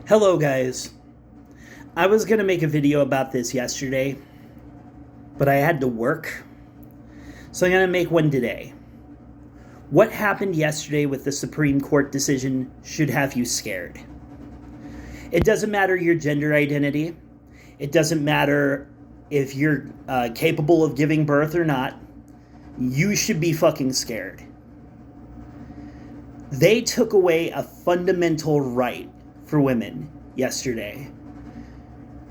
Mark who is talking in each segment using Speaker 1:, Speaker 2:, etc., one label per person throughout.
Speaker 1: Hello guys. I was going to make a video about this yesterday, but I had to work. So I'm going to make one today. What happened yesterday with the Supreme Court decision should have you scared. It doesn't matter your gender identity. It doesn't matter if you're capable of giving birth or not. You should be fucking scared. They took away a fundamental right for women yesterday.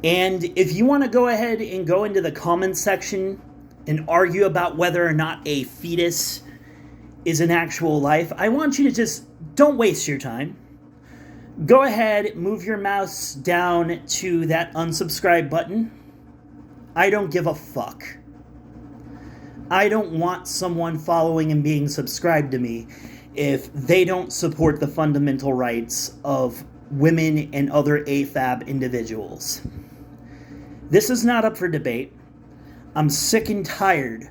Speaker 1: And if you want to go ahead and go into the comments section and argue about whether or not a fetus is an actual life, I want you to just don't waste your time. Go ahead, move your mouse down to that unsubscribe button. I don't give a fuck. I don't want someone following and being subscribed to me if they don't support the fundamental rights of women and other AFAB individuals. This is not up for debate. I'm sick and tired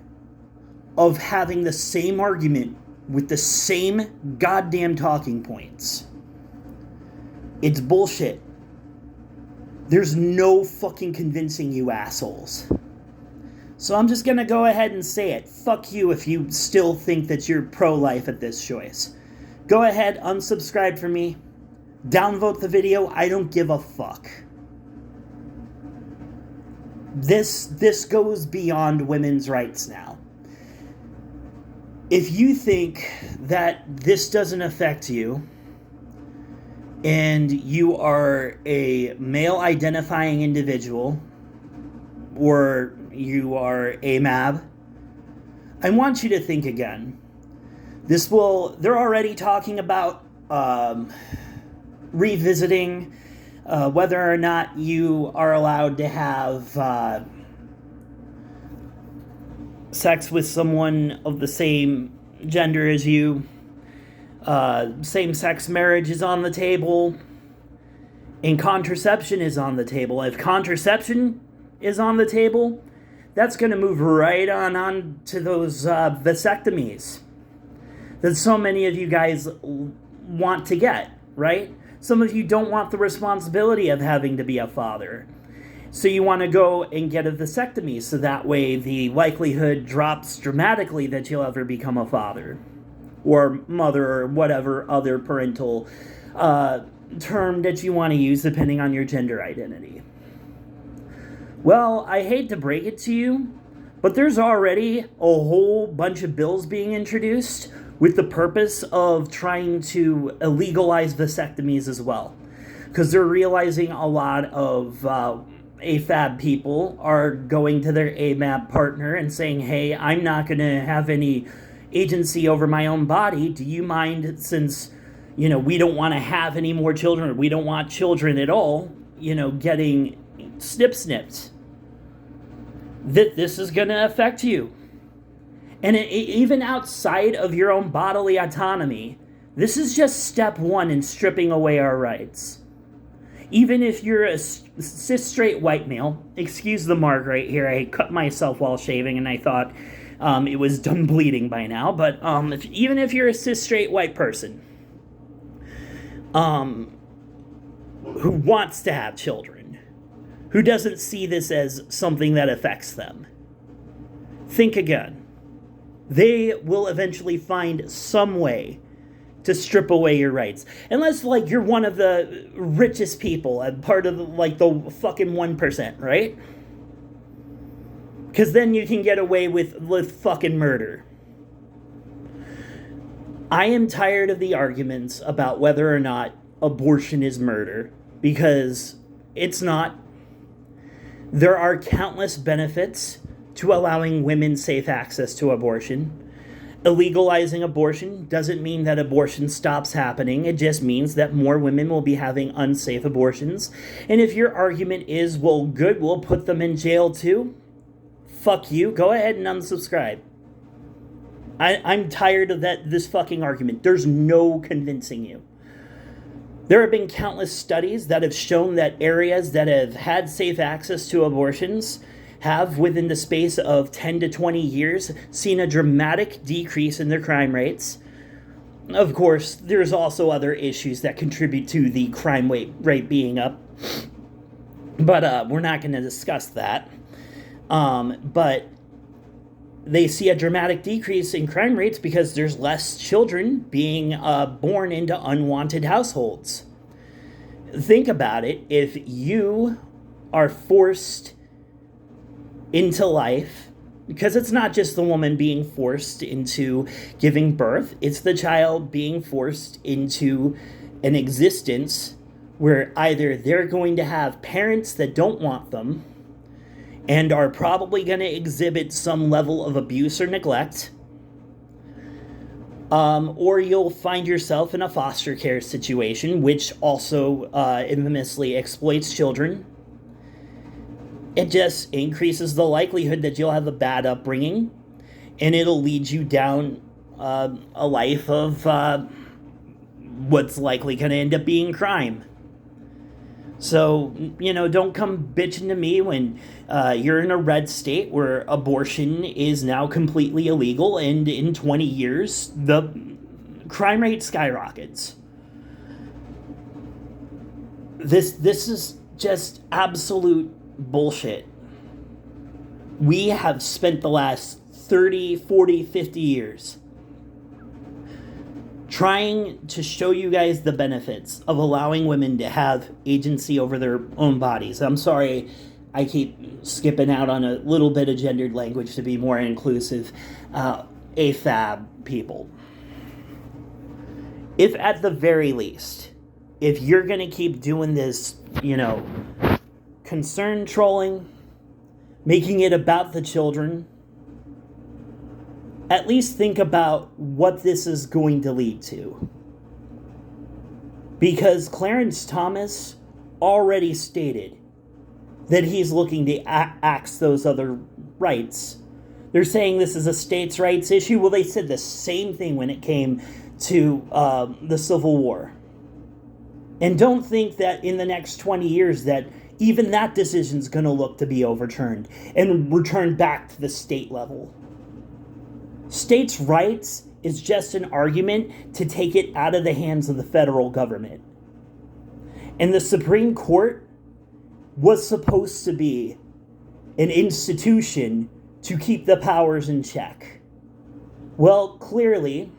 Speaker 1: of having the same argument with the same goddamn talking points. It's bullshit. There's no fucking convincing you assholes. So I'm just gonna go ahead and say it. Fuck you if you still think that you're pro-life at this choice. Go ahead, unsubscribe for me. Downvote the video. I don't give a fuck. This goes beyond women's rights now. If you think that this doesn't affect you, and you are a male identifying individual, or you are AMAB, I want you to think again. They're already talking about revisiting whether or not you are allowed to have sex with someone of the same gender as you. Same-sex marriage is on the table, and contraception is on the table. If contraception is on the table, that's going to move right on to those vasectomies that so many of you guys want to get, right? Some of you don't want the responsibility of having to be a father. So you want to go and get a vasectomy, so that way the likelihood drops dramatically that you'll ever become a father or mother or whatever other parental term that you want to use depending on your gender identity. Well, I hate to break it to you, but there's already a whole bunch of bills being introduced with the purpose of trying to illegalize vasectomies as well. Because they're realizing a lot of AFAB people are going to their AMAB partner and saying, hey, I'm not going to have any agency over my own body. Do you mind, since, we don't want to have any more children, or we don't want children at all, getting snipped? That this is going to affect you. And even outside of your own bodily autonomy, this is just step one in stripping away our rights. Even if you're a cis straight white male, excuse the mark right here, I cut myself while shaving and I thought it was done bleeding by now, but even if you're a cis straight white person who wants to have children, who doesn't see this as something that affects them, think again. They will eventually find some way to strip away your rights. Unless, you're one of the richest people and part of, the fucking 1%, right? Because then you can get away with fucking murder. I am tired of the arguments about whether or not abortion is murder, because it's not. There are countless benefits to allowing women safe access to abortion. Illegalizing abortion doesn't mean that abortion stops happening. It just means that more women will be having unsafe abortions. And if your argument is, well, good, we'll put them in jail too, fuck you. Go ahead and unsubscribe. I'm tired of this fucking argument. There's no convincing you. There have been countless studies that have shown that areas that have had safe access to abortions have, within the space of 10 to 20 years, seen a dramatic decrease in their crime rates. Of course, there's also other issues that contribute to the crime rate being up, but we're not going to discuss that. But they see a dramatic decrease in crime rates because there's less children being born into unwanted households. Think about it. If you are forced into life, because it's not just the woman being forced into giving birth, it's the child being forced into an existence where either they're going to have parents that don't want them and are probably going to exhibit some level of abuse or neglect, or you'll find yourself in a foster care situation, which also infamously exploits children. It just increases the likelihood that you'll have a bad upbringing, and it'll lead you down a life of what's likely going to end up being crime. So, don't come bitching to me when you're in a red state where abortion is now completely illegal, and in 20 years, the crime rate skyrockets. This is just absolute bullshit. We have spent the last 30, 40, 50 years trying to show you guys the benefits of allowing women to have agency over their own bodies. I'm sorry, I keep skipping out on a little bit of gendered language to be more inclusive. AFAB people. If at the very least, if you're going to keep doing this, concern trolling, making it about the children, at least think about what this is going to lead to. Because Clarence Thomas already stated that he's looking to axe those other rights. They're saying this is a states' rights issue. Well, they said the same thing when it came to the Civil War. And don't think that in the next 20 years that even that decision's going to look to be overturned and returned back to the state level. States' rights is just an argument to take it out of the hands of the federal government. And the Supreme Court was supposed to be an institution to keep the powers in check. Well, clearly,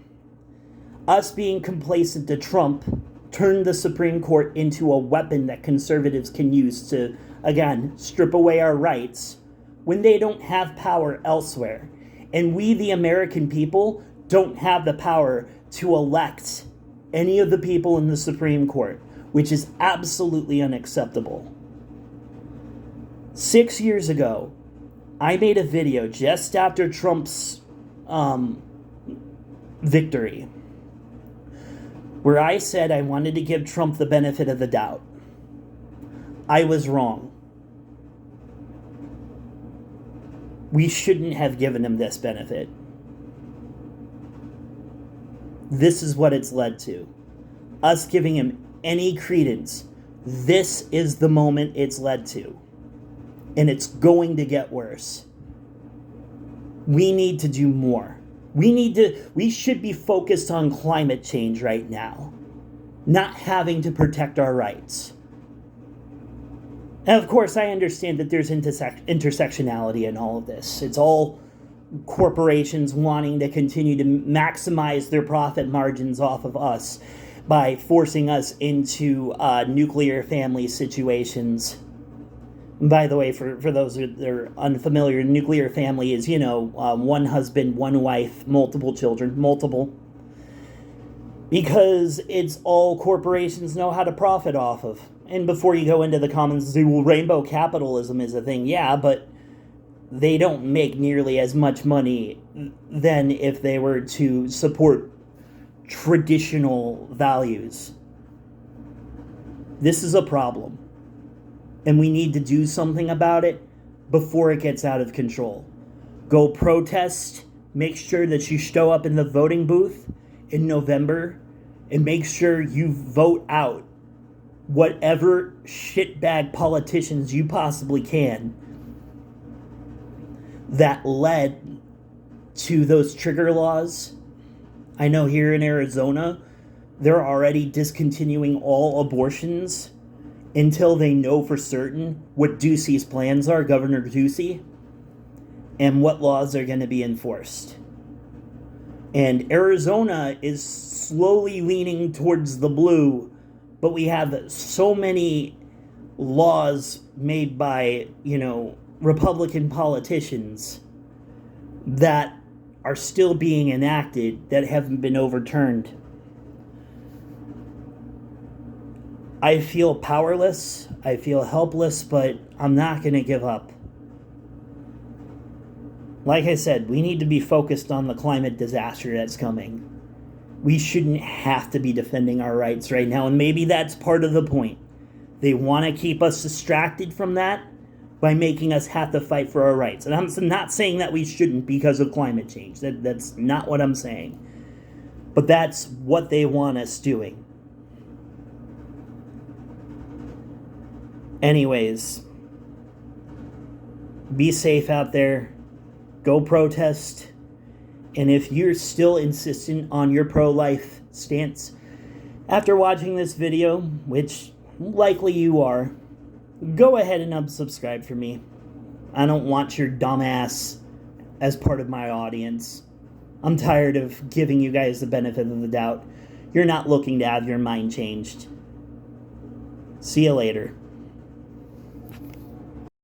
Speaker 1: us being complacent to Trump turned the Supreme Court into a weapon that conservatives can use to, again, strip away our rights when they don't have power elsewhere. And we, the American people, don't have the power to elect any of the people in the Supreme Court, which is absolutely unacceptable. 6 years ago, I made a video just after Trump's victory, where I said I wanted to give Trump the benefit of the doubt. I was wrong. We shouldn't have given him this benefit. This is what it's led to. Us giving him any credence. This is the moment it's led to. And it's going to get worse. We need to do more. We should be focused on climate change right now, not having to protect our rights. And of course, I understand that there's intersectionality in all of this. It's all corporations wanting to continue to maximize their profit margins off of us by forcing us into nuclear family situations. By the way, for those that are unfamiliar, nuclear family is, one husband, one wife, multiple children, multiple. Because it's all corporations know how to profit off of. And before you go into the comments and say, well, rainbow capitalism is a thing. Yeah, but they don't make nearly as much money than if they were to support traditional values. This is a problem. And we need to do something about it before it gets out of control. Go protest. Make sure that you show up in the voting booth in November. And make sure you vote out whatever shitbag politicians you possibly can that led to those trigger laws I know here in Arizona, they're already discontinuing all abortions until they know for certain what Ducey's plans are, Governor Ducey, and what laws are going to be enforced. And Arizona is slowly leaning towards the blue, but we have so many laws made by, Republican politicians that are still being enacted that haven't been overturned. I feel powerless, I feel helpless, but I'm not going to give up. Like I said, we need to be focused on the climate disaster that's coming. We shouldn't have to be defending our rights right now, and maybe that's part of the point. They want to keep us distracted from that by making us have to fight for our rights. And I'm not saying that we shouldn't because of climate change. That's not what I'm saying. But that's what they want us doing. Anyways, be safe out there. Go protest. And if you're still insistent on your pro-life stance after watching this video, which likely you are, go ahead and unsubscribe for me. I don't want your dumbass as part of my audience. I'm tired of giving you guys the benefit of the doubt. You're not looking to have your mind changed. See you later.